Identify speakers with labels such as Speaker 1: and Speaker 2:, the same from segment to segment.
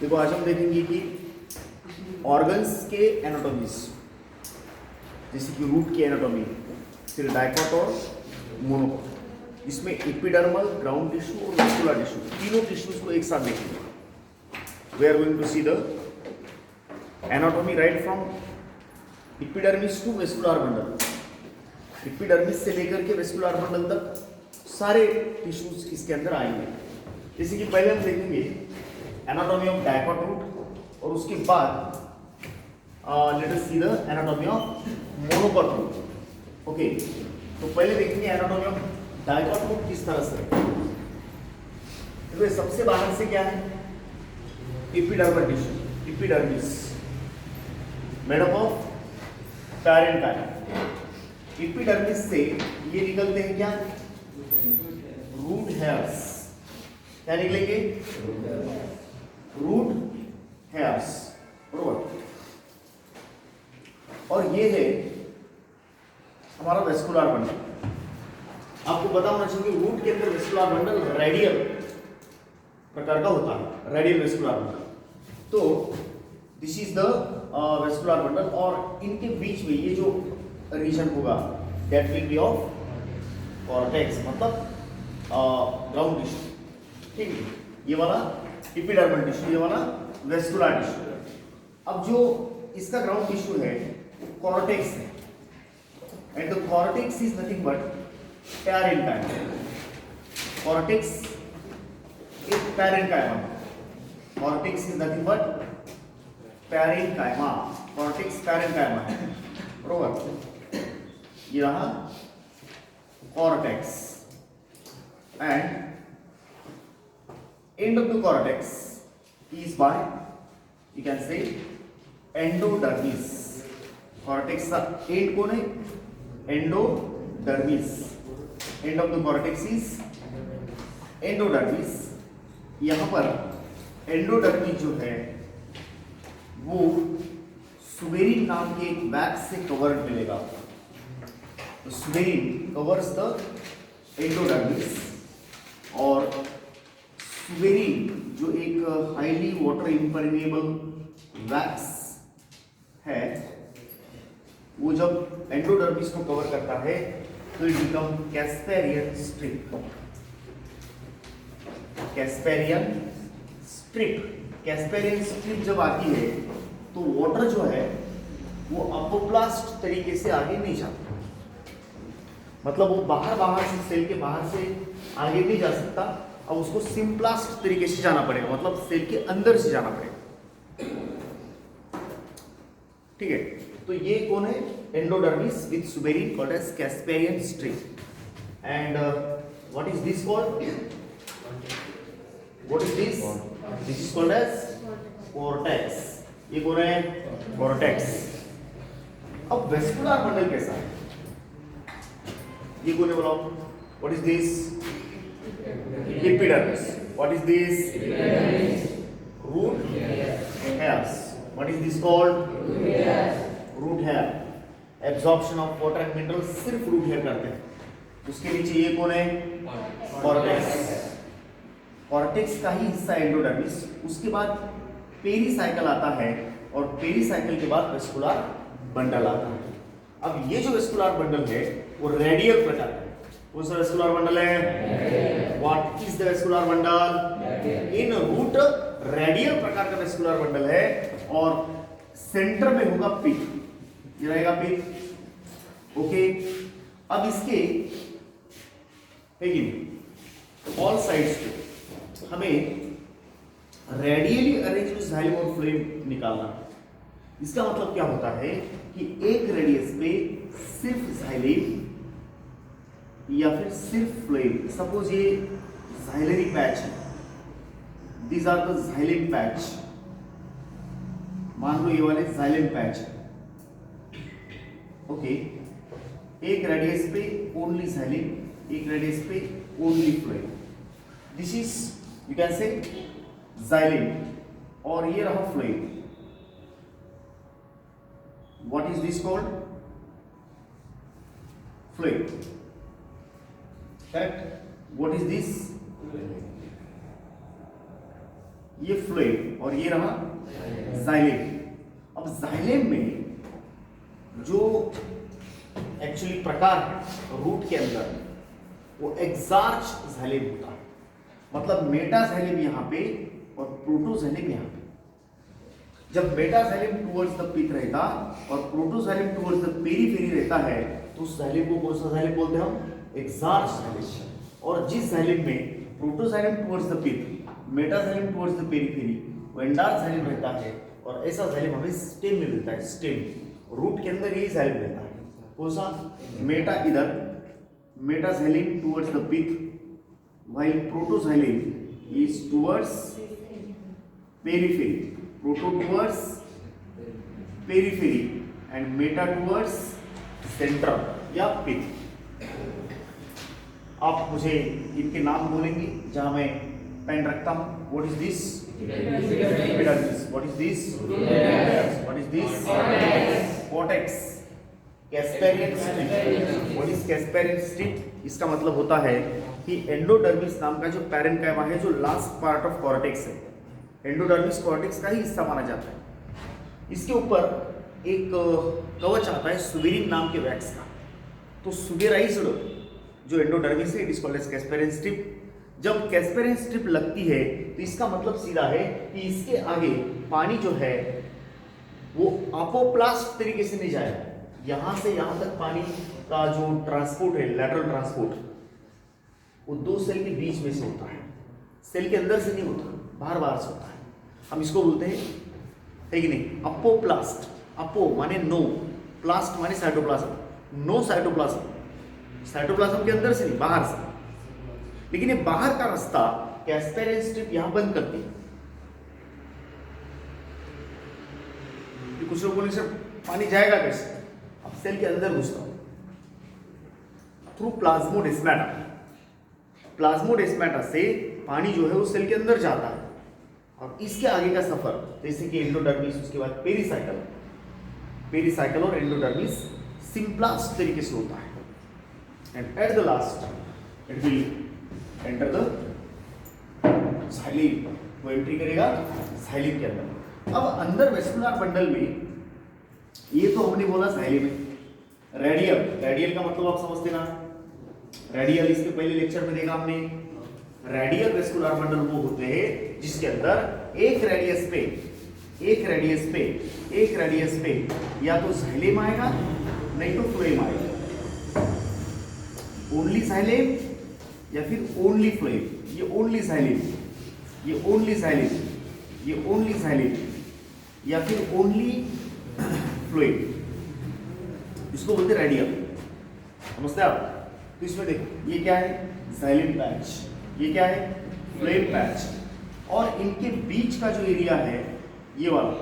Speaker 1: देखो आज हम देखेंगे कि ऑर्गन्स के एनाटॉमीज, जैसे कि रूट की एनाटॉमी, फिर डायकॉट और मोनोकॉट, इसमें एपिडर्मल, ग्राउंड टिश्यू और वेस्कुलर टिश्यू, तीनों टिश्यूज को एक साथ देखेंगे। We are going to see the anatomy right from epidermis to vascular bundle. Epidermis से लेकर के वेस्कुलर बंडल तक सारे टिश्यूज इसके अंदर आएंगे। जैसे कि पहले हम देखेंगे एनाटॉमी ऑफ डायकॉट रूट और उसके बाद let us see the anatomy of monocot root. Okay, तो पहले देखेंगे एनाटॉमी ऑफ डायकॉट रूट किस तरह से। तो सबसे बाहर से क्या है, epidermal tissue, epidermis made up of parenchyma. Epidermis से ये निकलते हैं क्या, रूट हेयर्स। क्या निकलेंगे, रूट हेयर्स, बरोबर। और ये है हमारा वेस्कुलर बंडल। आपको पता होना चाहिए कि रूट के अंदर वेस्कुलर बंडल रेडियल प्रकार का होता है, रेडियल वेस्कुलर बंडल। तो this is the vascular bundle, और इनके बीच में ये जो रीजन होगा that will be of cortex, मतलब ग्राउंड टिश्यू। ठीक है, ये वाला एपिडर्मल टिश्यू, ये वाला वेस्कुलर टिश्यू। अब जो इसका ग्राउंड टिश्यू है कॉर्टेक्स है, and the cortex is nothing but parenchyma. Cortex is parenchyma, cortex is nothing but parenchyma, cortex parenchyma है, बरोबर। ये रहा cortex, and end of the cortex is by, you can say, endodermis. cortex का end कौन है, endodermis. end of the cortex is endodermis. यहाँ पर endodermis जो है वो सुबेरिन नाम के एक वैक्स से कवर्ड मिलेगा। तो सुबेरिन कवर्स द endodermis, और सुबेरिन जो एक हाईली वाटर इम्परमेबल वैक्स है, वो जब एंडोडर्मिस को कवर करता है तो it become Casparian strip. Casparian strip, Casparian strip जब आती है तो वाटर जो है वो अपोप्लास्ट तरीके से आगे नहीं जाता, मतलब वो बाहर से, सेल के बाहर से आगे नहीं जा सकता। अब उसको सिम्प्लास्ट तरीके से जाना पड़ेगा, मतलब सेल के अंदर से जाना पड़ेगा। ठीक है, तो ये कौन है, endodermis with suberin called as Casparian strip. And what is this called, what is this, this is called as cortex. ये कौन है, कॉर्टेक्स। अब वेस्कुलर बंडल कैसा है, ये कौन है बोलो, what is this, epidermis. What is this, root hairs. What is this called, root hair. Absorption of water and minerals सिर्फ root hair करते हैं। उसके नीचे ये कौन है, कॉर्टेक्स। कॉर्टेक्स का ही हिस्सा एंडोडर्मिस। उसके बाद पेरीसाइकल आता है, और पेरीसाइकल के बाद वेस्कुलर बंडल आता है। अब ये जो वेस्कुलर बंडल है वो रेडियल प्रकार का है। कौन सा वेस्कुलर बंडल है, what is the vascular bundle, in root radial प्रकार का वेस्कुलर बंडल है, और सेंटर में होगा पिक, ये रहेगा पिक। ओके, अब इसके ऑल साइड्स पे हमें रेडियली अरेंज्ड जाइलम और फ्लोएम निकालना। इसका मतलब क्या होता है कि एक रेडियस पे सिर्फ जाइलम या फिर सिर्फ फ्लोएम। सपोज ये जाइलरी पैच है, these are the xylem patch, मान लो ये वाले जाइलम पैच है। ओके, एक रेडियस पे ओनली जाइलम, एक रेडियस पे only phloem. This is, you can say, xylem, और ये रहा phloem. What is this called, phloem, correct. What is this, ये फ्लोएम और ये रहा जाइलेम। अब जाइलेम में जो एक्चुअली प्रकार है रूट के अंदर वो एक्सार्च जाइलेम होता है, मतलब मेटा जाइलेम यहाँ पे और प्रोटोजाइलेम यहाँ पे। जब metaxylem towards the pith रहता और प्रोटोजाइलेम टुवर्ड्स द पेरीफेरी रहता है तो उस जाइलेम को कौन सा जाइलेम बोलते हैं हम? Exarch xylem. और जिस जाइलेम में protoxylem towards the pith, metaxylem towards the periphery, वो एंडार्च जाइलेम रहता है और ऐसा जाइलेम हमें स्टेम में मिलता है। स्टेम रूट के अंदर यही जाइलेम रहता है। कौन सा? मेटा इधर, metaxylem towards the pith, while protoxylem is towards periphery, proto towards periphery and meta towards central या pith। आप मुझे इनके नाम बोलेंगे जहां मैं पेन रखता हूं। What is this? Epidermis। What is this? What is this? Cortex। Casparian strip। What is Casparian strip? इसका मतलब होता है कि एंडोडर्मिस नाम का जो पैरेन्काइमा है, जो लास्ट पार्ट ऑफ कॉर्टेक्स है, एंडोडर्मिस कॉर्टेक्स का ही हिस्सा माना जाता है। इसके ऊपर एक कवच आता है सुबेरिन नाम के वैक्स का। तो सुबेराइज्ड जो एंडोडर्मिस है it is called as Casparian strip. जब कैस्पेरियन स्ट्रिप लगती है तो इसका मतलब सीधा है कि इसके आगे पानी जो है वो अपोप्लास्ट तरीके से नहीं जाएगा। यहां से यहां तक पानी का जो ट्रांसपोर्ट है, लैटरल ट्रांसपोर्ट, वो दो सेल के बीच में से होता है, सेल के अंदर से नहीं होता, बाहर बाहर से होता है। हम इसको बोलते हैं, है कि नहीं, अपोप्लास्ट। अपो माने नो, प्लास्ट माने साइटोप्लाज्म। नो साइटोप्लाज्म, साइटोप्लाज्म के अंदर से नहीं, बाहर से। लेकिन ये बाहर का रास्ता कैस्पेरियन स्ट्रिप यहां बंद करती है। कुछ लोग बोले सर पानी जाएगा कैसे? अब सेल के अंदर घुसता हूं थ्रू प्लाज्मोडेस्माटा। प्लाज्मोडेस्माटा से पानी जो है वो सेल के अंदर जाता है और इसके आगे का सफर जैसे कि एंडोडर्मिस, उसके बाद पेरीसाइकल, पेरीसाइकल और एंडोडर्मिस सिंप्लास्ट तरीके से होता है। And at the last it will enter the xylem, वो एंट्री करेगा जाइलेम के अंदर। अब अंदर वेस्कुलर बंडल में ये तो हमने बोला जाइलेम में। रेडियल, रेडियल का मतलब आप समझते ना, रेडियल इसके पहले लेक्चर में देखा हमने। रेडियल वेस्कुलर बंडल वो होते हैं जिसके अंदर एक रेडियस पे, एक रेडियस पे, एक रेडियस पे या तो जाइलेम आएगा नहीं तो फ्लोएम आएगा। ओनली जाइलेम या फिर ओनली फ्लोएम। ये ओनली जाइलेम, ये ओनली जाइलेम, ये ओनली जाइलेम या फिर ओनली फ्लोएम, इसको बोलते हैं रेडियल। समझते हैं आप? तो इसमें देखो ये क्या है? जाइलेम पैच, ये क्या है? Phloem patch. और इनके बीच का जो एरिया है ये वाला,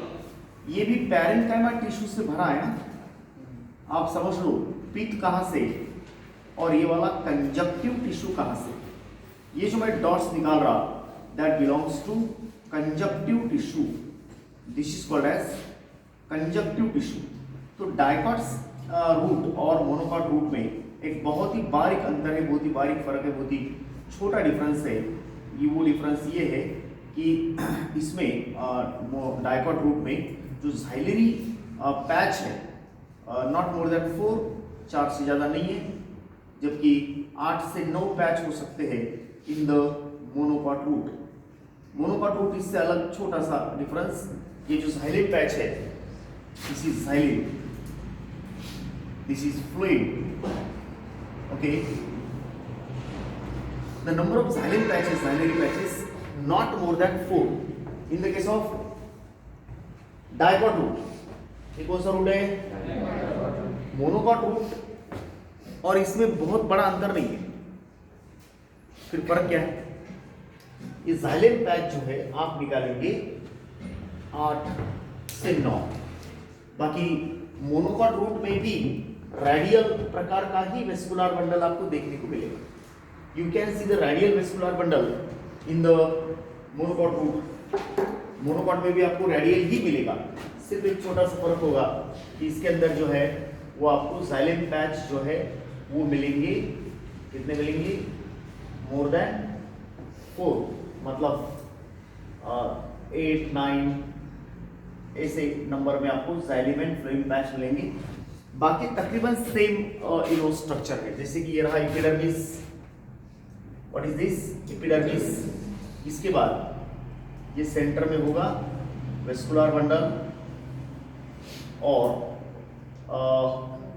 Speaker 1: ये भी पैरेन्काइमा टिश्यू से भरा है ना। आप समझ लो पित्त कहां से और ये वाला कंजक्टिव टिश्यू कहां से। ये जो मैं डॉट्स निकाल रहा that belongs to conjunctive tissue, this is called as conjunctive tissue. तो डाइकॉट्स रूट और मोनोकॉट रूट में एक बहुत ही बारीक अंतर है, बहुत ही बारीक फर्क है, बहुत ही छोटा डिफरेंस है। ये वो डिफरेंस ये है कि इसमें डाइकॉट रूट में जो जाइलरी पैच है नॉट मोर देन 4, 4 से ज़्यादा नहीं है, जबकि 8 से 9 पैच हो सकते हैं in the monocot root. Monocot root इससे अलग छोटा सा डिफरेंस, ये जो जाइलम पैच है this is xylem, this is phloem. Okay, the number of xylem patches, xylary patches not more than 4 in the case of dicot root। ये कौन सा रूट है? Monocot root. और इसमें बहुत बड़ा अंतर नहीं है। फिर फर्क क्या है? ये जाइलम पैच जो है आप निकालेंगे 8 से 9। बाकी मोनोकॉट रूट में भी रेडियल प्रकार का ही वेस्कुलर बंडल आपको देखने को मिलेगा। You can see the radial vascular bundle in the monocot root. Monocot में भी आपको रेडियल ही मिलेगा, सिर्फ एक छोटा सा फर्क होगा कि इसके अंदर जो है वो आपको जाइलम पैच जो है वो मिलेंगे। कितने मिलेंगे? मोर देन 4, मतलब 8 9 ऐसे नंबर में आपको जाइलम एंड फ्लोएम पैच मिलेंगे। बाकी तकरीबन सेम स्ट्रक्चर है। जैसे कि ये रहा epidermis, what is this epidermis. इसके बाद ये सेंटर में होगा वेस्कुलर बंडल और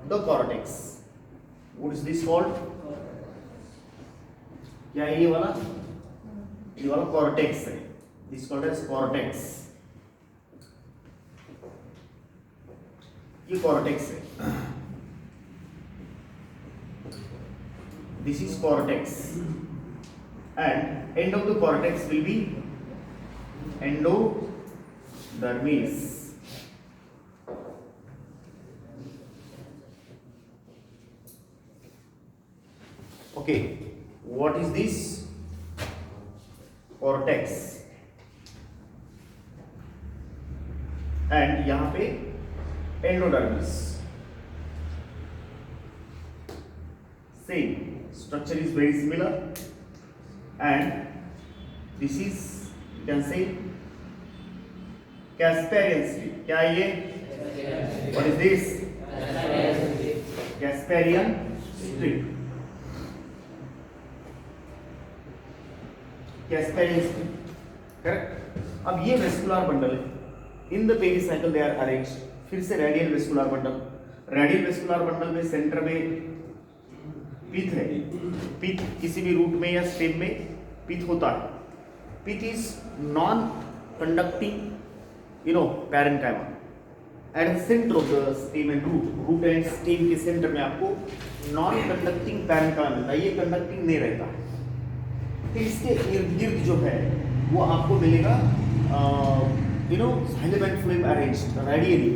Speaker 1: the cortex, what is this called, क्या है ये वाला कॉर्टेक्स है, दिस कॉल्ड एज कॉर्टेक्स, ये कॉर्टेक्स है, this is cortex and end of the cortex will be endodermis. Okay, what is this cortex and यहाँ पे endodermis, same structure is very similar and this is you can say Casparian strip. क्या है ये, what is this Casparian strip, Casparian strip, correct। अब ये vascular bundle in the pericycle they are arranged. फिर से radial vascular bundle, radial vascular bundle में centre में pith है। पिथ किसी भी रूट में या स्टेम में पिथ होता है। Pith is non conducting parenchyma at the centre of the stem and root and stem के सेंटर में आपको नॉन कंडक्टिंग पैरेन्काइमा मिलता है, ये कंडक्टिंग नहीं रहता है। फिर इसके इर्द गिर्द जो है वो आपको मिलेगा xylem and phloem arranged radially.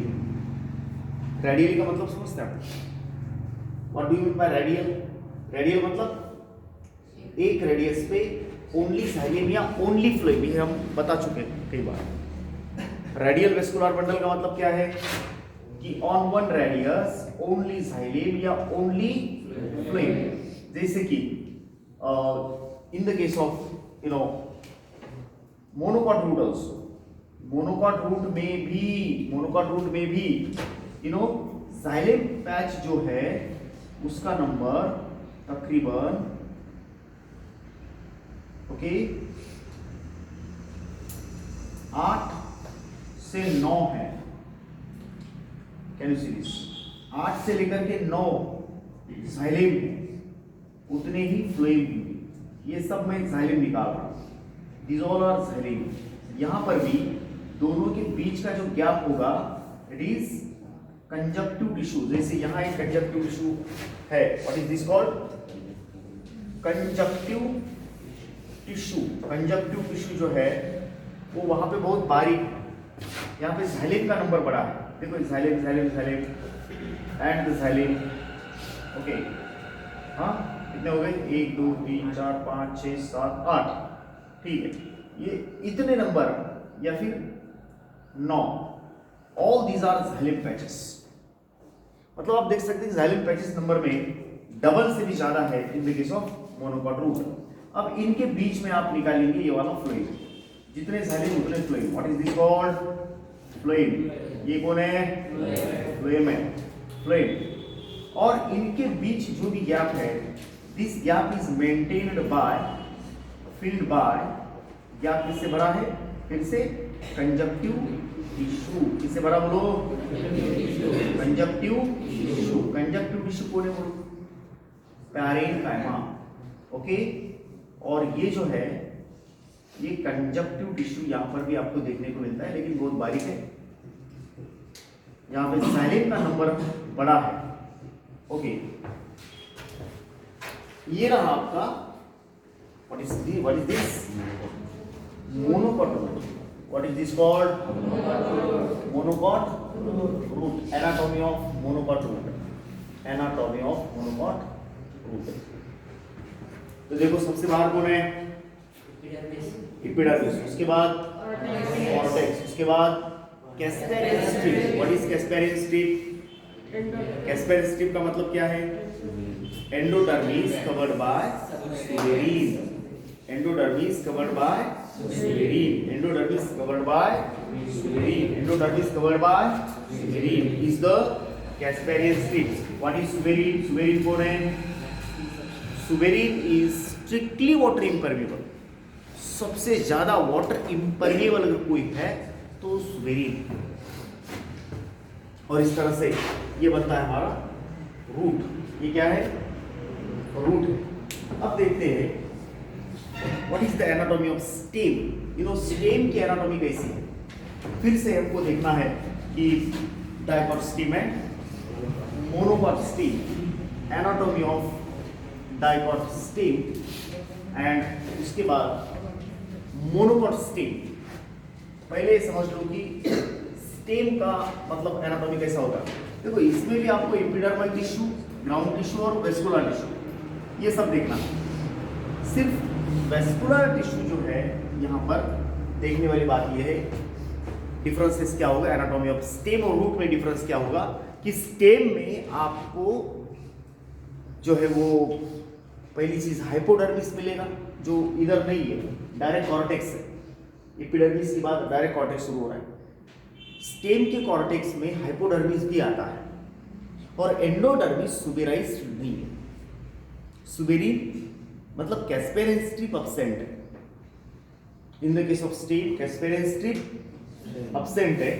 Speaker 1: Radially का मतलब समझते हैं, what do you mean by radial? Radial मतलब एक रेडियस पे ओनली जाइलम या ओनली फ्लोएम, ये हम बता चुके हैं कई बार। रेडियल वेस्कुलर बंडल का मतलब क्या है कि on one radius only xylem या ओनली फ्लोएम। जैसे कि in the case of monocot root also, monocot root में भी जाइलम पैच जो है उसका नंबर तकरीबन 8 से 9 है। Can you see this? 8 से लेकर के 9 जाइलम है, उतने ही फ्लोएम भी। ये सब मैं जाइलम निकाल रहा हूं, दिस ऑल आर जाइलम। यहां पर भी दोनों के बीच का जो गैप होगा इट इज कंजक्टिव टिश्यू। जैसे यहां एक कंजक्टिव टिश्यू है, what is this called conjunctive tissue. Conjunctive tissue जो है वो वहां पे बहुत बारीक है, यहाँ पे जाइलम का नंबर बड़ा है। देखो xylem and the xylem, okay हाँ कितने हो गए, 1 2 3 4 5 6 7 8, ठीक है। ये इतने नंबर या फिर 9, all these are xylem patches. मतलब आप देख सकते हैं जाइलम पैचेस नंबर में डबल से भी ज्यादा है in the case of monocot root. अब इनके बीच में आप निकालेंगे ये वाला फ्लोएम, जितने जाइलम उतने phloem. What is this called phloem. ये कौन है, फ्लोएम है, फ्लोएम। और इनके बीच जो भी गैप है, this gap is maintained by filled by, gap किससे भरा है, फिर से कंजक्टिव टिश्यू। किससे भरा बोलो, कंजक्टिव टिश्यू। कंजक्टिव टिश्यू कौन है बोलो, पैरेन्काइमा, ओके। और ये जो है ये कंजक्टिव टिश्यू यहां पर भी आपको देखने को मिलता है, लेकिन बहुत बारीक है। यहां पे जाइलम का नंबर बड़ा है, ओके। ये रहा आपका what is this monocot root. What is this called monocot root. Anatomy of monocot root, anatomy of monocot root. तो देखो सबसे बाहर कौन है, एपिडर्मिस, उसके बाद कॉर्टेक्स, उसके बाद Casparian strip. What is Casparian strip? Casparian strip का मतलब क्या है, endodermis covered by suberin, endodermis covered by suberin. Endodermis covered by suberin. Endodermis covered by suberin is the Casparian strips. What is suberin? Suberin कौन है? Suberin is strictly water impermeable. सबसे ज्यादा water impermeable अगर कोई है तो suberin. और इस तरह से ये बनता है हमारा रूट। ये क्या है? रूट है। अब देखते हैं what is the anatomy of stem. You know stem की एनाटॉमी कैसी है? फिर से हमको देखना है कि dicot stem and monocot stem, anatomy of dicot stem and उसके बाद मोनोकॉट स्टेम। पहले समझ लो कि स्टेम का मतलब एनाटॉमी कैसा होता है। देखो इसमें भी आपको एपिडर्मल टिश्यू, ग्राउंड टिश्यू और वेस्कुलर टिश्यू ये सब देखना। सिर्फ वेस्कुलर टिश्यू जो है यहाँ पर देखने वाली बात ये है, डिफरेंसेस क्या होगा एनाटॉमी ऑफ स्टेम और रूट में। डिफरेंस क्या होगा कि स्टेम में आपको जो है वो पहली चीज हाइपोडर्मिस मिलेगा जो इधर नहीं है, डायरेक्ट कॉर्टेक्स है। एपिडर्मिस के बाद डायरेक्ट कॉर्टेक्स शुरू हो रहा है। स्टेम के कॉर्टेक्स में हाइपोडर्मिस भी आता है और एंडोडर्मिस सुबेराइज्ड नहीं है। सुबेरिन मतलब कैस्पेरियन स्ट्रिप एब्सेंट है। In the case of stem Casparian strip absent है।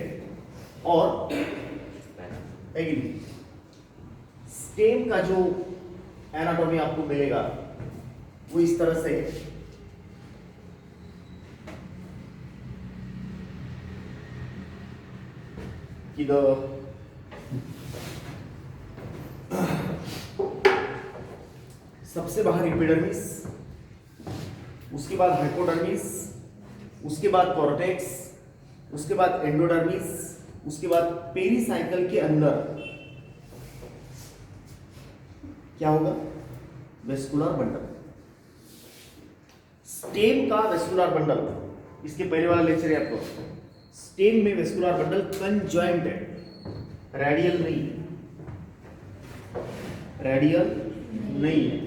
Speaker 1: और स्टेम का जो एनाटॉमी आपको मिलेगा वो इस तरह से है कि सबसे बाहर एपिडर्मिस, उसके बाद हाइपोडर्मिस, उसके बाद कॉर्टेक्स, उसके बाद एंडोडर्मिस, उसके बाद पेरीसाइकल के अंदर क्या होगा? Vascular bundle. स्टेम का वेस्कुलर बंडल, इसके पहले वाला लेक्चर याद करो। स्टेम में वेस्कुलर बंडल कंजॉइंट है, रेडियल नहीं है, रेडियल नहीं है।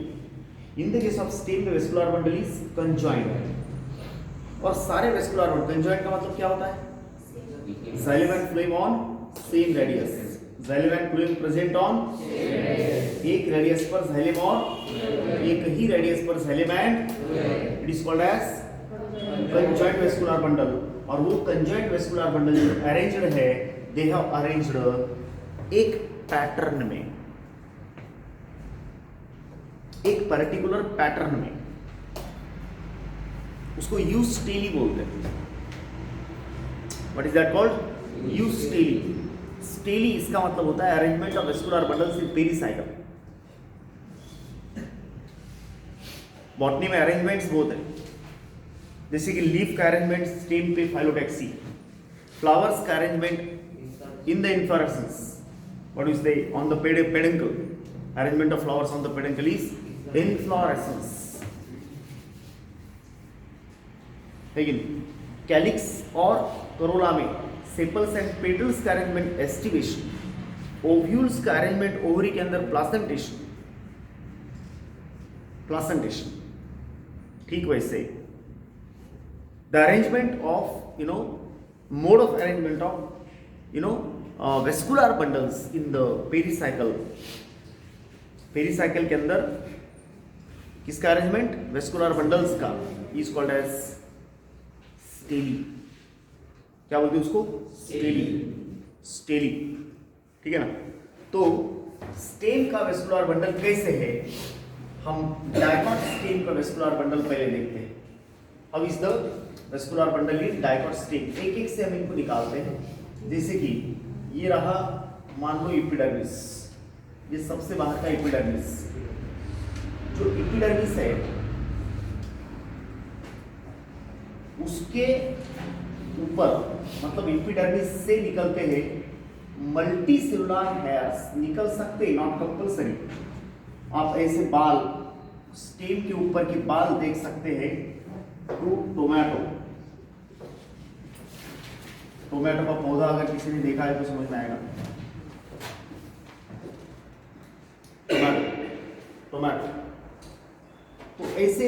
Speaker 1: In the case of stem में वेस्कुलर बंडल इज कंजॉइंट। और सारे वेस्कुलर बंडल, कंजॉइंट का मतलब क्या होता है? Xylem and phloem on same radius. Xylem and phloem present on एक रेडियस पर जाइलम और एक ही रेडियस पर xylem and it is called as conjoint vascular bundle. और वो कंजॉइंट वेस्कुलर बंडल जो अरेंज्ड है, दे हैव अरेंज्ड एक पैटर्न में, एक पर्टिकुलर पैटर्न में। उसको यूस्टेली बोलते हैं। What is that called? Eustele. Stele इसका मतलब होता है arrangement of vascular bundles in pericycle. Botany में अरेंजमेंट्स बहुत है, जैसे कि लीफ का अरेंजमेंट स्टेम पे फाइलोटैक्सी, फ्लावर्स का arrangement in the inflorescence, what is the on the peduncle, arrangement of flowers on the peduncle is inflorescence. लेकिन calyx और करोला में सेपल्स एंड पेटल्स का अरेंजमेंट एस्टिवेशन, ओव्यूल्स का arrangement ovary के अंदर placentation, placentation. ठीक वैसे the arrangement of mode of arrangement of vascular bundles in the pericycle के अंदर किसका अरेंजमेंट? वेस्कुलर बंडल्स का इज कॉल्ड एज स्टेली। क्या बोलते हैं उसको? स्टेली। स्टेली, ठीक है ना। तो स्टेम का वेस्कुलर बंडल कैसे है? हम डायकॉट स्टेम का वेस्कुलर बंडल पहले देखते हैं। अब इस the vascular bundle in dicot stem, एक एक से हम इनको निकालते हैं। जैसे कि ये रहा, मान लो एपिडर्मिस, ये सबसे बाहर का एपिडर्मिस। जो एपिडर्मिस है उसके ऊपर, मतलब एपिडर्मिस से निकलते हैं मल्टी सेलुलर हेयर्स, निकल सकते, नॉट कंपल्सरी। आप ऐसे बाल, स्टेम के ऊपर के बाल देख सकते हैं। टोमेटो, टोमेटो का पौधा अगर किसी ने देखा है तो समझ में आएगा। टोमेटो, तो ऐसे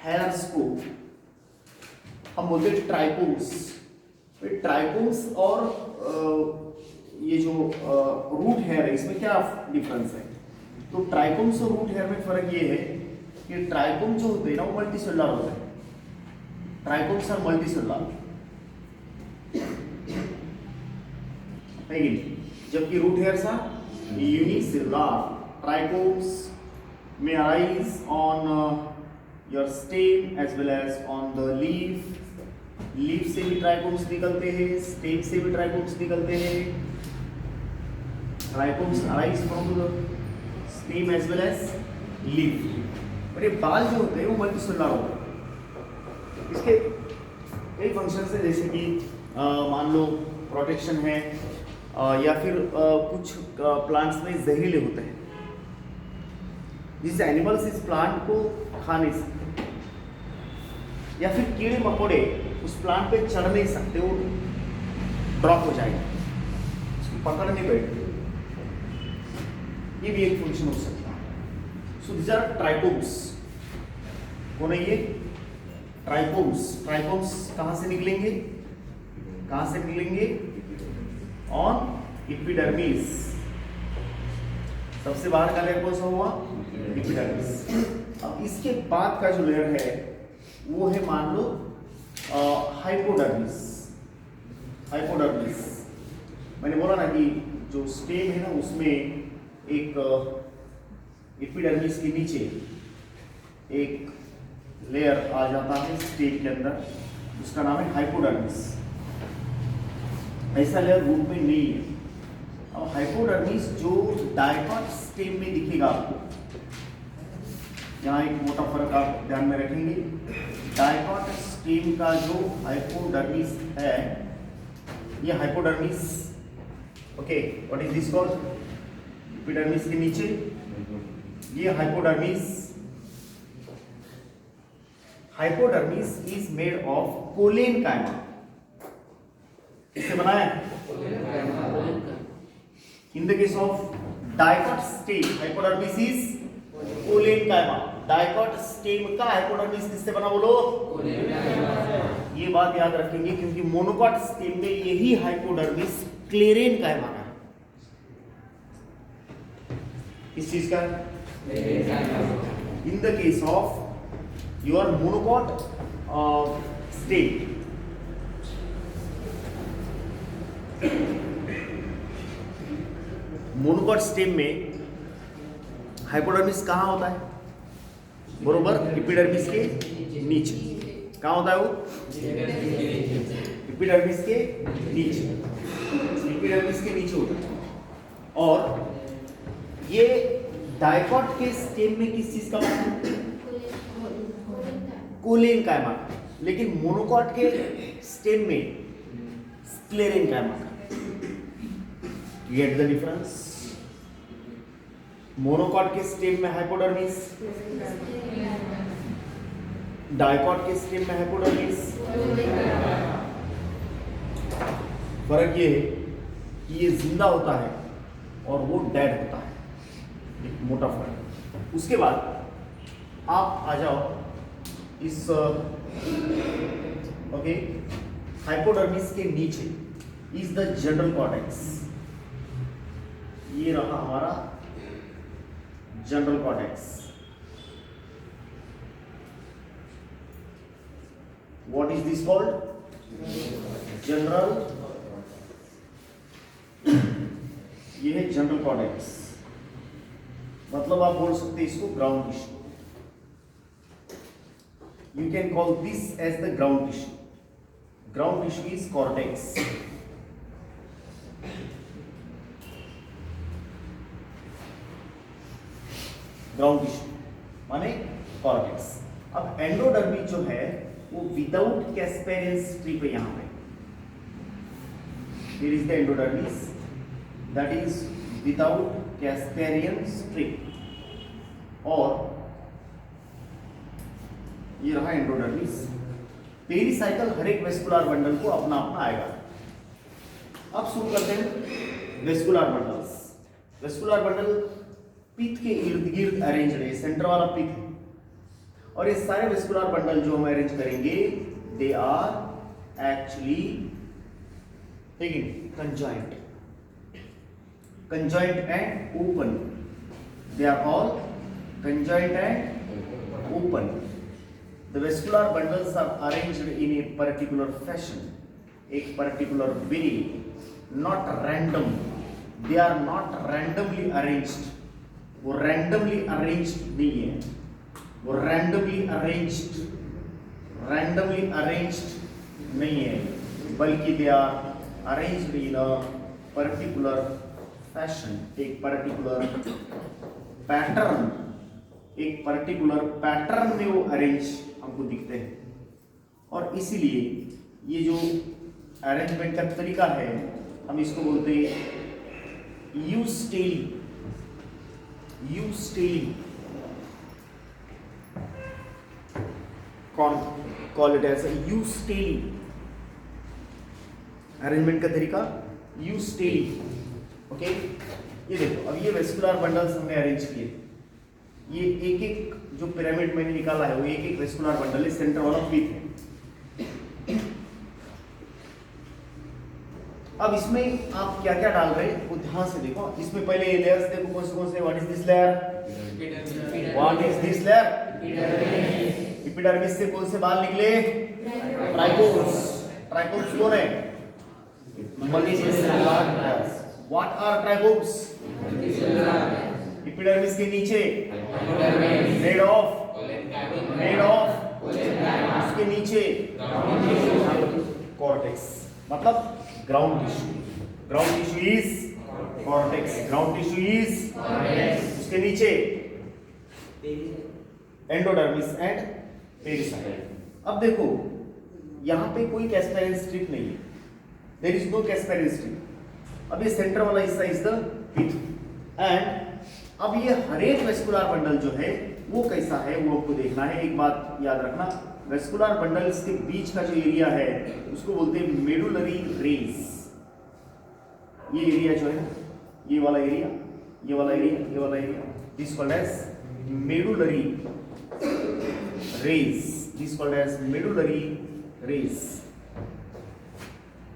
Speaker 1: हेयर्स को हम बोलते हैं ट्राइकोम्स। ट्राइकोम्स और ये जो रूट हेयर है इसमें क्या डिफरेंस है? तो ट्राइकोम्स और रूट हेयर में फर्क ये है कि ट्राइकोम जो होते हैं ना वो मल्टीसेलुलर होते हैं। ट्राइकोम्स आर मल्टीसेलुलर, जबकि root hairs are unicellular. Trichomes may arise on your stem as well as on the leaf. Leaf से भी ट्राइकोम्स निकलते हैं, स्टेम से भी ट्राइकोम्स निकलते हैं। Trichomes arise from the stem as well as leaf. और ये बाल जो होते हैं वो मल्टीसेलुलर होते हैं। इसके कई फंक्शंस हैं, जैसे कि मान लो प्रोटेक्शन है, या फिर कुछ प्लांट्स में जहरीले होते हैं जिससे एनिमल्स इस प्लांट को खा नहीं सकते, या फिर कीड़े मकोड़े उस प्लांट पे चढ़ नहीं सकते, वो ड्रॉप हो जाएगा, उसको पकड़ नहीं बैठते। ये भी एक फंक्शन हो सकता है। So these are trichomes. कौन है ये? ट्राइकोम्स। ट्राइकोम्स कहां से निकलेंगे? कहां से निकलेंगे? On epidermis. सबसे बाहर का लेयर कौन सा हुआ? एपिडर्मिस। अब इसके बाद का जो लेयर है वो है, मान लो, हाइपोडर्मिस। हाइपोडर्मिस मैंने बोला ना कि जो स्टेम है ना उसमें एक एपिडर्मिस के नीचे एक लेयर आ जाता है स्टेम के अंदर, उसका नाम है हाइपोडर्मिस। ऐसा लेयर रूट में नहीं है। अब हाइपोडर्मिस जो डायकॉट स्टेम में दिखेगा आपको, यहाँ एक मोटा फर्क आप ध्यान में रखेंगे। डायकॉट स्टेम का जो हाइपोडर्मिस है, ये hypodermis, okay, what is this called? Epidermis के नीचे ये hypodermis. Hypodermis is made of कोलेन कायमा। किससे बनाया? इन the case of dicot stem, hypodermis is कोलेन कायमा। डायकॉट स्टेम का हाइपोडर्मिस किससे बना बोलो? ये बात याद रखेंगे क्योंकि मोनोकॉट स्टेम में यही हाइपोडर्मिस क्लेरेन कायमा का है। किस चीज का? इन the case of your monocot stem, monocot stem में हाइपोडर्मिस कहाँ होता है? बरोबर एपिडर्मिस के नीचे। कहाँ होता है वो? एपिडर्मिस के नीचे। एपिडर्मिस के नीचे होता है। और ये डायकॉट के स्टेम में किस चीज का होता है? कोलेन कायमा। लेकिन मोनोकॉट के स्टेम में स्क्लेरेन कायमा का। Get the difference? मोनोकॉट के स्टेम में हाइपोडर्मिस, डायकॉट के स्टेम में हाइपोडर्मिस। फर्क ये है कि ये जिंदा होता है और वो डेड होता है, एक मोटा फर्क। उसके बाद आप आ जाओ इस ओके, हाइपोडर्मिस के नीचे इज द जनरल कॉर्टेक्स। ये रहा हमारा general cortex. What is this called? General. ये है जनरल कॉर्टेक्स, मतलब आप बोल सकते हैं इसको ground tissue. You can call this as the ground tissue. Ground tissue is cortex. Ground tissue माने कॉर्टेक्स। अब एंडोडर्मिस जो है वो विदाउट कैस्पेरियन स्ट्रिप है। यहां पे here is the endodermis that is without Casparian strip। और ये रहा एंडोडर्मिस। पेरिसाइकल हर एक वेस्कुलर बंडल को अपना अपना आएगा। अब शुरू करते हैं वेस्कुलर बंडल्स। वेस्कुलर बंडल पिथ के इर्द गिर्द अरेंज है, सेंटर वाला पिथ है। और ये सारे वेस्कुलर बंडल जो हम अरेंज करेंगे they are actually conjoined. Conjoined and open. They are all conjoined and open. The vascular bundles are arranged in a particular fashion, a particular way, not random. They are not randomly arranged. वो randomly arranged नहीं है, वो randomly arranged नहीं है, बल्कि they are arranged in a particular fashion, एक particular pattern, एक particular pattern में वो arrange हमको दिखते हैं। और इसीलिए ये जो अरेंजमेंट का तरीका है हम इसको बोलते हैं eustele. Call it as eustele. Arrangement का तरीका यूस्टेली। ओके, ये देखो, अब ये वेस्कुलर बंडल्स हमने अरेंज किए। ये एक एक जो पिरामिड मैंने निकाला है वो एक एक वेस्कुलर बंडल है, सेंटर वाला पीक है। अब इसमें आप क्या क्या डाल रहे हैं वो ध्यान से देखो। इसमें पहले ये लेयर्स देखो कौन से। What is this layer? What is this layer? Epidermis से कौन से बाल निकले? ट्राइकोम्स। ट्राइकोम्स कौन है? What are trichomes? एपिडर्मिस के नीचे मेड ऑफ उसके नीचे कॉर्टेक्स, मतलब ground tissue. Ground tissue is cortex. Ground tissue is उसके नीचे एंडोडर्मिस एंड पेरिसाइकल। अब देखो यहां पे कोई कैस्पेरिन स्ट्रिप नहीं है, देयर इज नो कैस्पेरिन स्ट्रिप। अब ये सेंटर वाला हिस्सा इज द पिथ। एंड अब ये हर एक वेस्कुलर बंडल जो है वो कैसा है वो आपको देखना है। एक बात याद रखना, वेस्कुलर बंडल्स के बीच का जो एरिया है उसको बोलते हैं मेडुलरी रेस। ये एरिया जो है, ये वाला एरिया, ये वाला एरिया, ये वाला area, this called as medullary rays. This called as medullary rays.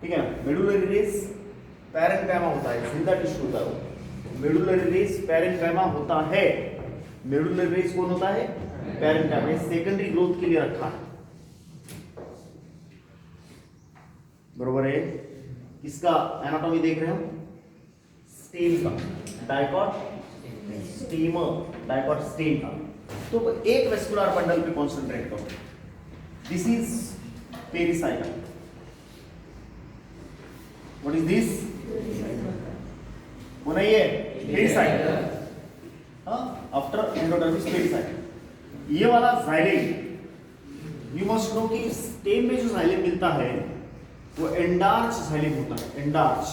Speaker 1: ठीक है ना? मेडुलरी रेस पैरेन्काइमा होता है, जिंदा टिश्यू होता है वो। मेडुलरी रेस पैरेन्काइमा होता है। मेडुलरी रेस कौन होता है? पैरेन्काइमा। सेकेंडरी ग्रोथ के लिए रखा है, बरोबर है। इसका एनाटॉमी देख रहे हो, स्टेम का, डाइकॉट स्टेमर, डाइकॉट स्टेम का। तो एक वेस्कुलर बंडल पे कॉन्सेंट्रेट करो। This is pericycle. What is this? होना ये पेरिसाइकल। After endodermis pericycle. ये वाला जाइलेम, यू मस्ट नो कि स्टेम में जो जाइलेम मिलता है वो एंडार्च जाइलेम होता है, एंडार्च।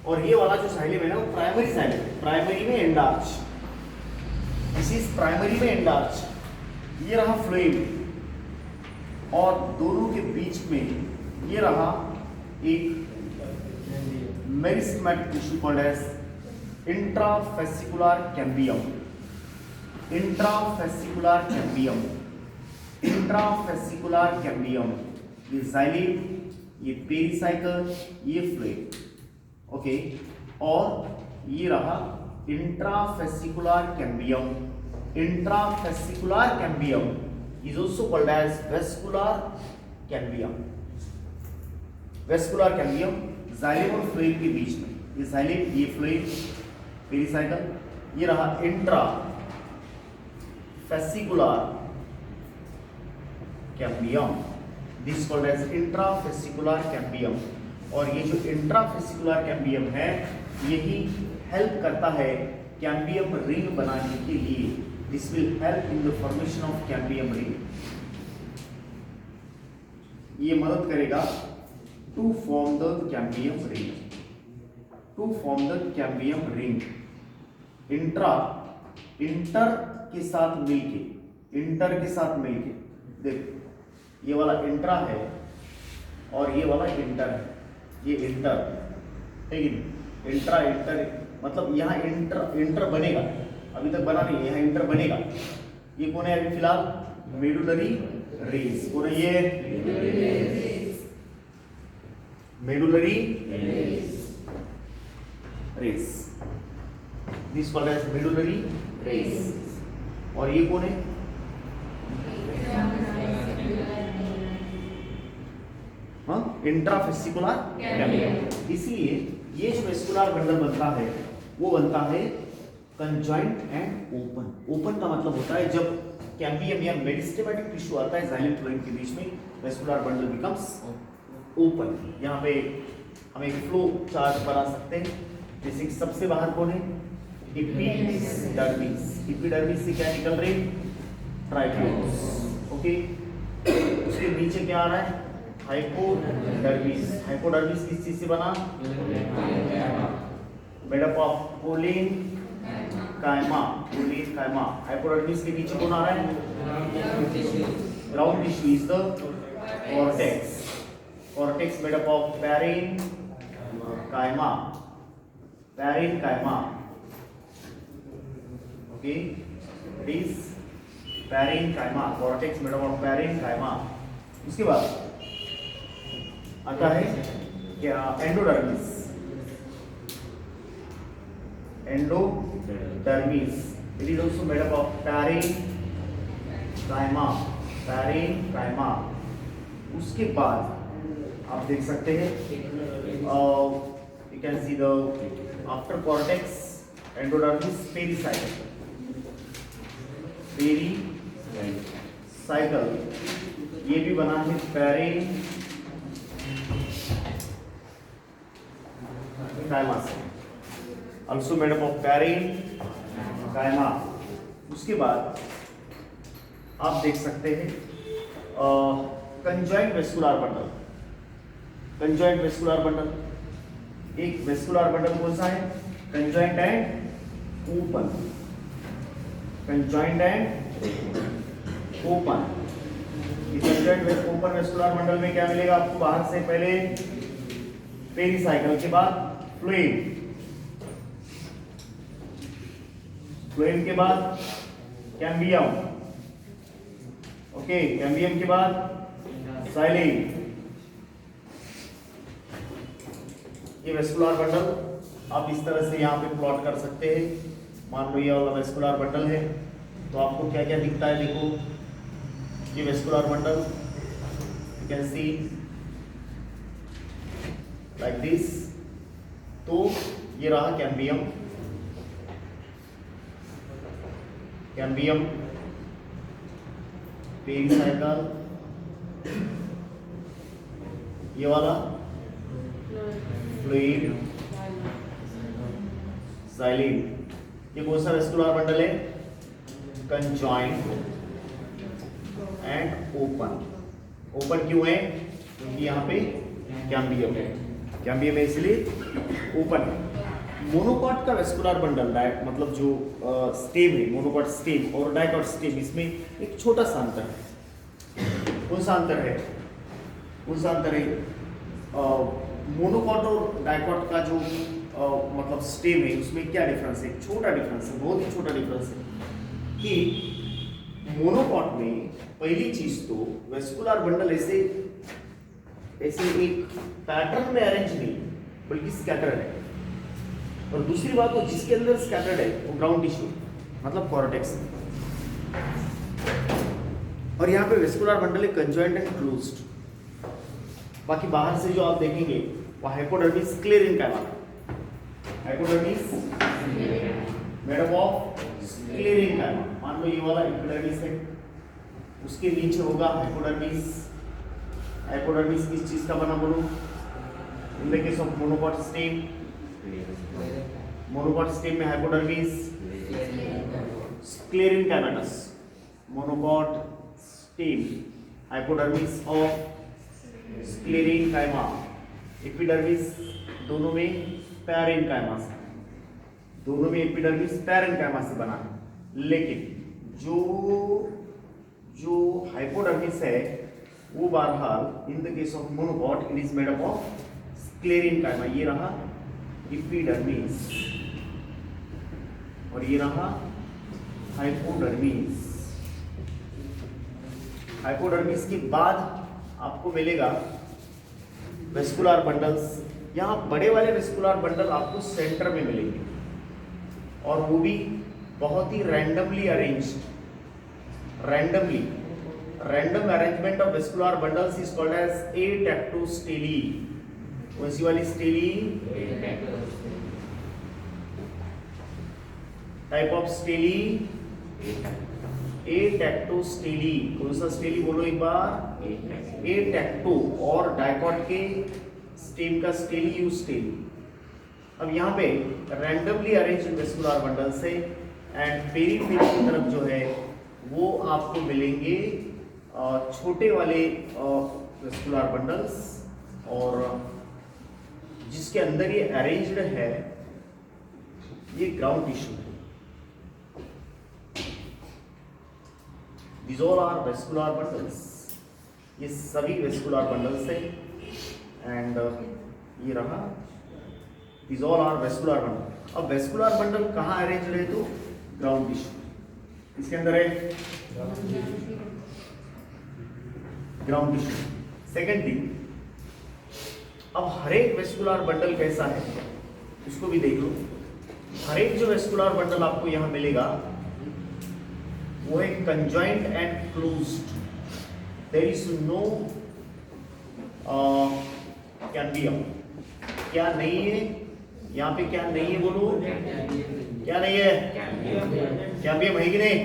Speaker 1: और ये वाला जो जाइलेम है ना वो प्राइमरी जाइलेम, प्राइमरी में एंडार्च। दिस इज प्राइमरी में एंडार्च। ये रहा फ्लोएम और दोनों के बीच में ये रहा एक meristematic tissue called as intrafascicular cambium. Intrafascicular cambium, intrafascicular cambium. ये जाइलेम, ये पेरिसाइकल, ये फ्लोएम। ओके, और ये रहा intrafascicular cambium. Intrafascicular cambium is also called as vascular cambium। vascular cambium xylem और फ्लोएम के बीच में, ये जाइलेम, ये फ्लोएम, पेरिसाइकल। ये रहा intrafascicular cambium, this called as intrafascicular cambium. और ये जो इंट्राफेसिकुलर कैम्बियम है यही हेल्प करता है कैम्बियम रिंग बनाने के लिए। This will help in the formation of cambium ring. ये मदद करेगा to form the cambium ring, to form the cambium ring. Inter के साथ मिलके, इंटर के साथ मिलके, देखो ये वाला इंट्रा है और ये वाला इंटर है, ये इंटर, ठीक है। इंट्रा इंटर मतलब यहाँ इंटर बनेगा, अभी तक बना नहीं है, यहाँ इंटर बनेगा। ये कौन है अभी फिलहाल? Medullary rays. कौन है ये? Medullary rays. This called as medullary rays. और ये कौन है? Intrafascicular cambium. इसलिए ये जो वेस्कुलर बंडल बनता है वो बनता है कंजॉइंट एंड ओपन। ओपन का मतलब होता है जब कैम्बियम या मेरिस्टेमेटिक टिश्यू आता है जाइलम फ्लोएम के बीच में, वेस्कुलर बंडल बिकम्स ओपन। यहाँ पे हम एक फ्लो चार्ट बना सकते हैं। जैसे कि सबसे बाहर कौन है? एपिडर्मिस। एपिडर्मिस से क्या निकल रही? ट्राइक्यूल्स। ओके, उसके नीचे क्या आ रहा है? हाइपोडर्मिस। हाइपोडर्मिस किस चीज से बना? Made up of collenchyma. Collenchyma. Hypodermis के नीचे कौन आ रहा है? Ground tissue is the cortex. Cortex made up of parenchyma. Parenchyma. Okay, it is parenchyma. Cortex made up of parenchyma. उसके बाद आता है क्या? Endodermis. Endodermis it is also made up of parenchyma. Parenchyma. उसके बाद आप देख सकते हैं you can see the after cortex endodermis pericycle. Pericycle ये भी बना है पैरेन्काइमा से। Also made up of parenchyma. उसके बाद आप देख सकते हैं conjoint vascular bundle. Conjoint vascular bundle, एक वेस्कुलर बंडल कौन सा है? Conjoint and open. Conjoint and open. Conjoint open vascular bundle में क्या मिलेगा आपको? बाहर से पहले पेरीसाइकल के बाद फ्लोएम। फ्लोएम के बाद कैम्बियम। ओके, कैम्बियम के बाद साइलिन। ये वेस्कुलर बंडल आप इस तरह से यहाँ पे प्लॉट कर सकते हैं। मान लो ये वाला वेस्कुलर बंडल है तो आपको क्या क्या दिखता है? देखो, ये vascular bundle you can C like this. तो ये रहा कैम्बियम। कैम्बियम, पेरीसाइकल, ये वाला फ्लूइड, साइलिन। ये कौन सा वेस्कुलर बंडल है? Conjoint and open. ओपन क्यों है? क्योंकि यहाँ पे कैम्बियम है। कैम्बियम है इसलिए ओपन है। मोनोकॉट का वेस्कुलर बंडल मतलब जो स्टेम है, मोनोकॉट स्टेम और डाइकॉट स्टेम, इसमें एक छोटा सा अंतर है। कौन सा अंतर है? कौन सा अंतर है? मोनोकॉट और डाइकॉट का जो मतलब स्टेम है उसमें क्या डिफरेंस है? छोटा डिफरेंस है, बहुत ही छोटा डिफरेंस है कि मोनोकॉट में पहली चीज तो वेस्कुलर बंडल ऐसे ऐसे एक पैटर्न में अरेंज नहीं बल्कि स्कैटर्ड है। और दूसरी बात, तो जिसके अंदर स्कैटर्ड है वो ग्राउंड टिश्यू मतलब कॉर्टेक्स। और यहाँ पे वेस्कुलर बंडल है कंजॉइंट एंड क्लोज्ड। बाकी बाहर से जो आप देखेंगे वो hypodermis sclerenchyma. Hypodermis made up of sclerenchyma. मान लो ये वाला एपिडर्मिस है, उसके नीचे होगा हाइपोडर्मिस। हाइपोडर्मिस किस चीज का बना बोलो? In the case of monocot stem, monocot stem में hypodermis sclerenchymatous. Monocot stem hypodermis of sclerenchyma. Epidermis दोनों में पैरेन्काइमा से, दोनों में एपिडर्मिस पैरेन्काइमा से बना है। लेकिन जो हाइपोडर्मिस है वो बहरहाल इन the case of monocot it is made up of sclerenchyma. ये रहा एपिडर्मिस और ये रहा हाइपोडर्मिस। हाइपोडर्मिस के बाद आपको मिलेगा वेस्कुलर बंडल्स। यहाँ बड़े वाले वेस्कुलर बंडल आपको सेंटर में मिलेंगे और वो भी बहुत ही randomly arranged. Random arrangement of vascular bundles is called as atactostele. कौन सी वाली स्टेली? Type of स्टेली एटेक्टोस्टेली। कौन सा स्टेली बोलो एक बार? एटेक्टो। और डाइकॉट के स्टेम का स्टेली यू स्टेली। अब यहाँ पे रैंडमली अरेंज्ड वेस्कुलर बंडल्स है एंड पेरीफेरी की तरफ जो है वो आपको मिलेंगे छोटे वाले वेस्कुलर बंडल्स, और जिसके अंदर ये अरेंज्ड है ये ग्राउंड टिश्यू है। These all are vascular bundles. ये सभी वेस्कुलर बंडल्स है एंड ये रहा। These all are vascular bundle। अब वेस्कुलर बंडल कहाँ अरेंज्ड है? तो ग्राउंड टिश्यू। इसके अंदर है ग्राउंड टिश्यू। सेकेंड थिंग, अब हर एक वेस्कुलर बंडल कैसा है उसको भी देख लो। हर एक जो वेस्कुलर बंडल आपको यहाँ मिलेगा वो है conjoint and closed. There is no cambium. क्या नहीं है यहाँ पे? क्या नहीं है बोलो? क्या नहीं है? कैम्बियम है कि नहीं?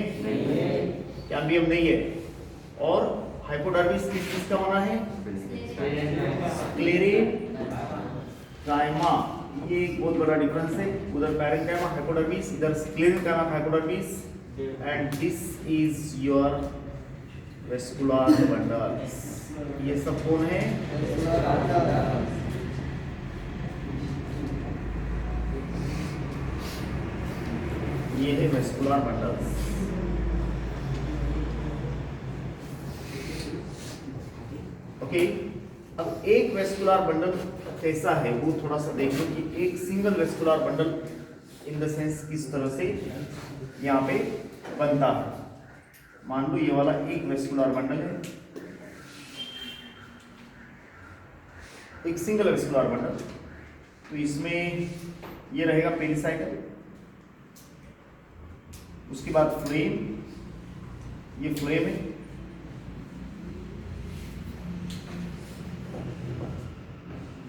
Speaker 1: कैम्बियम नहीं है। और हाइपोडर्मिस किस चीज का बना है? स्क्लेरेंकाइमा। ये एक बहुत बड़ा डिफरेंस है। उधर पैरेंकाइमा हाइपोडर्मिस, इधर sclerenchyma hypodermis, and this is your vascular bundles. ये सब कौन है? ये है वेस्कुलर बंडल्स। ओके, अब एक वेस्कुलर बंडल कैसा है वो थोड़ा सा देख लो कि एक single vascular bundle in the sense किस तरह से यहाँ पे बनता है। मान लो ये वाला एक वेस्कुलर बंडल है, एक सिंगल वेस्कुलर बंडल। तो इसमें ये रहेगा पेरिसाइकल, उसके बाद फ्लेम, ये फ्लेम है,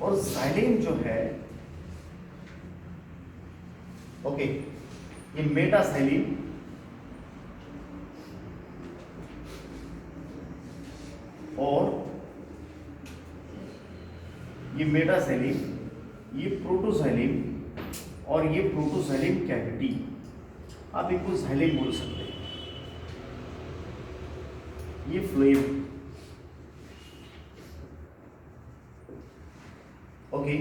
Speaker 1: और साइलेम जो है ओके, ये मेटासाइलिन, और ये मेटासाइलिन, ये प्रोटोसाइलिन, और ये प्रोटोसाइलिन कैविटी। आप इनको साइलिन बोल सकते हैं। ये फ्लेम ओके,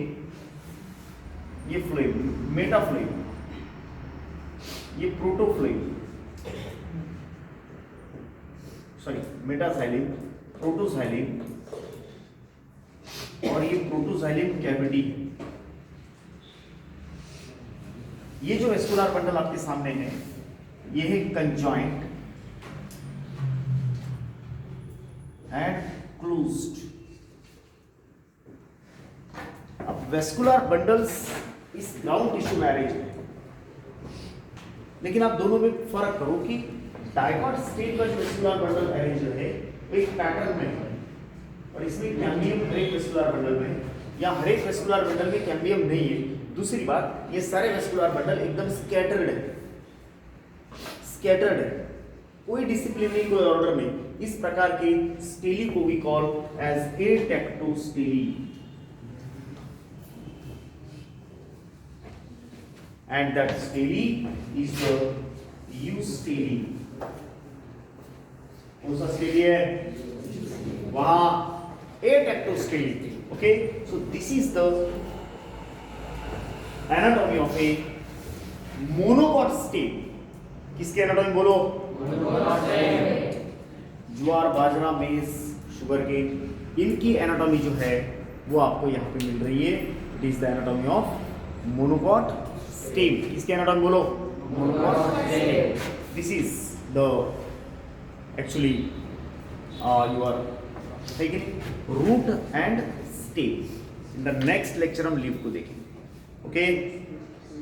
Speaker 1: ये फ्लेम मेटाफ्लेम, ये प्रोटोफ्लेम, सॉरी मेटासाइलिन, प्रोटोसाइलिन, और ये प्रोटोसाइलिन कैविटी। ये जो वेस्कुलर बंडल आपके सामने है ये है कंजॉइंट एंड क्लोज्ड। अब वेस्कुलर बंडल्स इस ग्राउंड टिश्यू में अरेंज है, लेकिन आप दोनों में फर्क करो कि डाइकॉट स्टेट का जो वेस्कुलर बंडल अरेंज है वो एक पैटर्न में है, और इसमें कैम्बियम हर एक वेस्कुलर बंडल में, या हर एक वेस्कुलर बंडल में कैम्बियम नहीं है। दूसरी बात, ये सारे वेस्कुलर बंडल एकदम स्कैटर्ड है, कोई डिसिप्लिन नहीं, कोई ऑर्डर नहीं। इस प्रकार के स्टेली को we call as atactostele, and that stele is the eustele. कौन सा स्टेली है? वहां atactostele. Okay, so this is the anatomy of a monocot stem. किसके एनाटॉमी बोलो? ज्वार, बाजरा, मेज, शुगर केन, इनकी एनाटॉमी जो है वो आपको यहाँ पे मिल रही है। It is the anatomy of monocot stem. किसके एनाटॉमी बोलो? Monocot stem. This is the actually your है कि root and stem. In the next lecture हम लीफ को देखेंगे। ओके